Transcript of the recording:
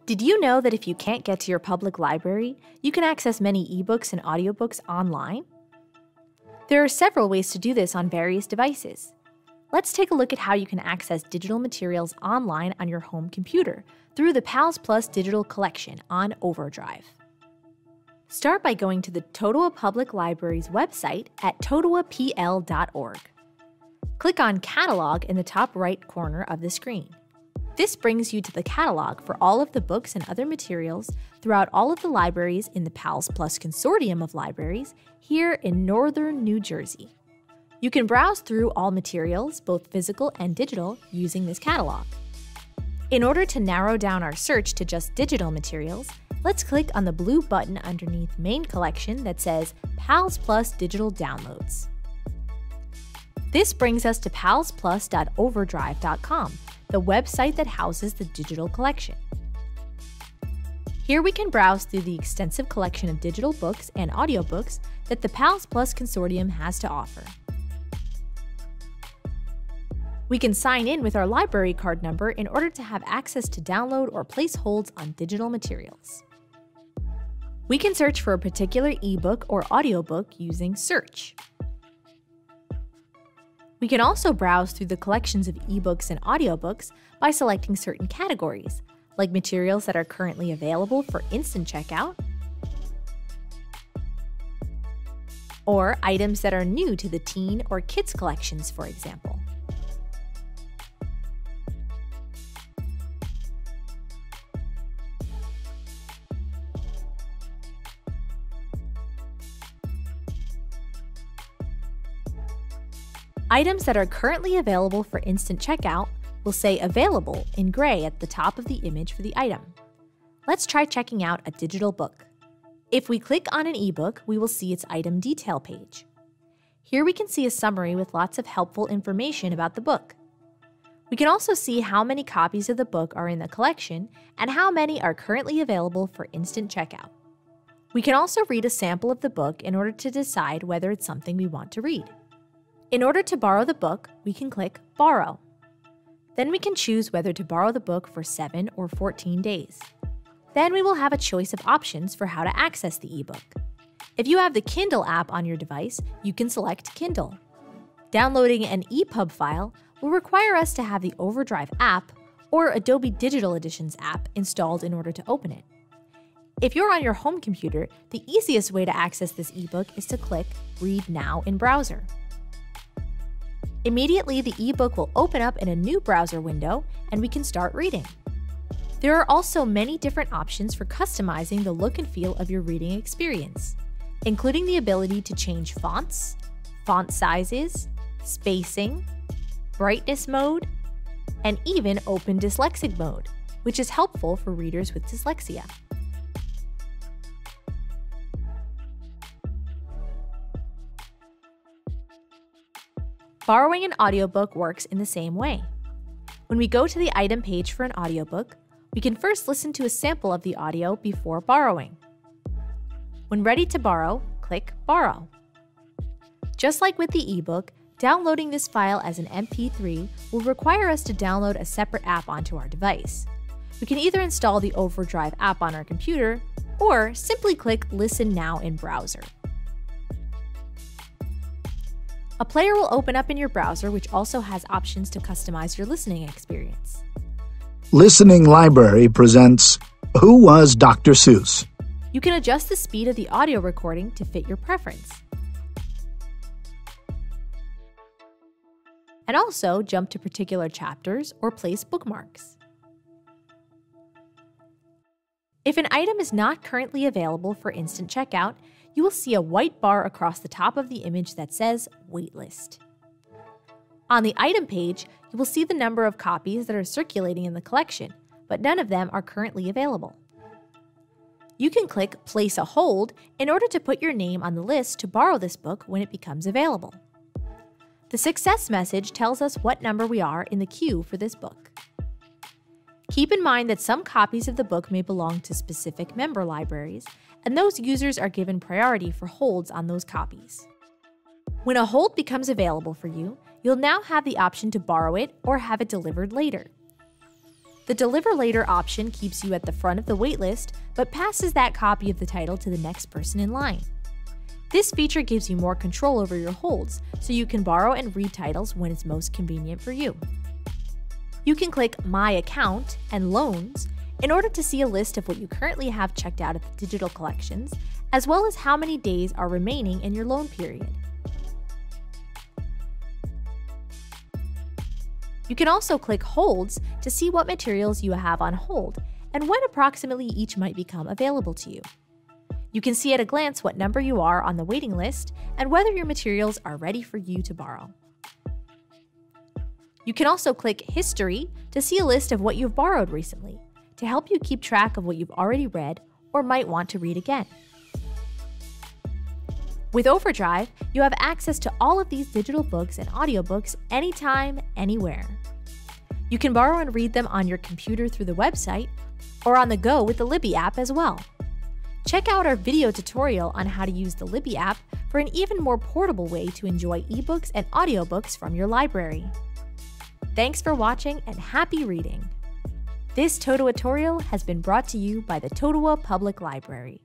Did you know that if you can't get to your public library, you can access many ebooks and audiobooks online? There are several ways to do this on various devices. Let's take a look at how you can access digital materials online on your home computer through the PALS Plus Digital Collection on OverDrive. Start by going to the Totowa Public Library's website at totowapl.org. Click on Catalog in the top right corner of the screen. This brings you to the catalog for all of the books and other materials throughout all of the libraries in the PALS Plus Consortium of libraries here in northern New Jersey. You can browse through all materials, both physical and digital, using this catalog. In order to narrow down our search to just digital materials, let's click on the blue button underneath Main Collection that says PALS Plus Digital Downloads. This brings us to palsplus.overdrive.com, the website that houses the digital collection. Here we can browse through the extensive collection of digital books and audiobooks that the PALS Plus Consortium has to offer. We can sign in with our library card number in order to have access to download or place holds on digital materials. We can search for a particular ebook or audiobook using Search. We can also browse through the collections of ebooks and audiobooks by selecting certain categories, like materials that are currently available for instant checkout, or items that are new to the teen or kids collections, for example. Items that are currently available for instant checkout will say Available in gray at the top of the image for the item. Let's try checking out a digital book. If we click on an ebook, we will see its item detail page. Here we can see a summary with lots of helpful information about the book. We can also see how many copies of the book are in the collection and how many are currently available for instant checkout. We can also read a sample of the book in order to decide whether it's something we want to read. In order to borrow the book, we can click Borrow. Then we can choose whether to borrow the book for 7 or 14 days. Then we will have a choice of options for how to access the ebook. If you have the Kindle app on your device, you can select Kindle. Downloading an EPUB file will require us to have the OverDrive app or Adobe Digital Editions app installed in order to open it. If you're on your home computer, the easiest way to access this ebook is to click Read Now in Browser. Immediately, the ebook will open up in a new browser window and we can start reading. There are also many different options for customizing the look and feel of your reading experience, including the ability to change fonts, font sizes, spacing, brightness mode, and even open dyslexic mode, which is helpful for readers with dyslexia. Borrowing an audiobook works in the same way. When we go to the item page for an audiobook, we can first listen to a sample of the audio before borrowing. When ready to borrow, click Borrow. Just like with the ebook, downloading this file as an MP3 will require us to download a separate app onto our device. We can either install the OverDrive app on our computer or simply click Listen Now in Browser. A player will open up in your browser, which also has options to customize your listening experience. Listening Library presents Who Was Dr. Seuss? You can adjust the speed of the audio recording to fit your preference. And also jump to particular chapters or place bookmarks. If an item is not currently available for instant checkout, you will see a white bar across the top of the image that says Waitlist. On the item page, you will see the number of copies that are circulating in the collection, but none of them are currently available. You can click Place a Hold in order to put your name on the list to borrow this book when it becomes available. The success message tells us what number we are in the queue for this book. Keep in mind that some copies of the book may belong to specific member libraries, and those users are given priority for holds on those copies. When a hold becomes available for you, you'll now have the option to borrow it or have it delivered later. The Deliver Later option keeps you at the front of the waitlist, but passes that copy of the title to the next person in line. This feature gives you more control over your holds, so you can borrow and read titles when it's most convenient for you. You can click My Account and Loans in order to see a list of what you currently have checked out of the digital collections, as well as how many days are remaining in your loan period. You can also click Holds to see what materials you have on hold and when approximately each might become available to you. You can see at a glance what number you are on the waiting list and whether your materials are ready for you to borrow. You can also click History to see a list of what you've borrowed recently, to help you keep track of what you've already read or might want to read again. With OverDrive, you have access to all of these digital books and audiobooks anytime, anywhere. You can borrow and read them on your computer through the website or on the go with the Libby app as well. Check out our video tutorial on how to use the Libby app for an even more portable way to enjoy ebooks and audiobooks from your library. Thanks for watching and happy reading! This Totowa tutorial has been brought to you by the Totowa Public Library.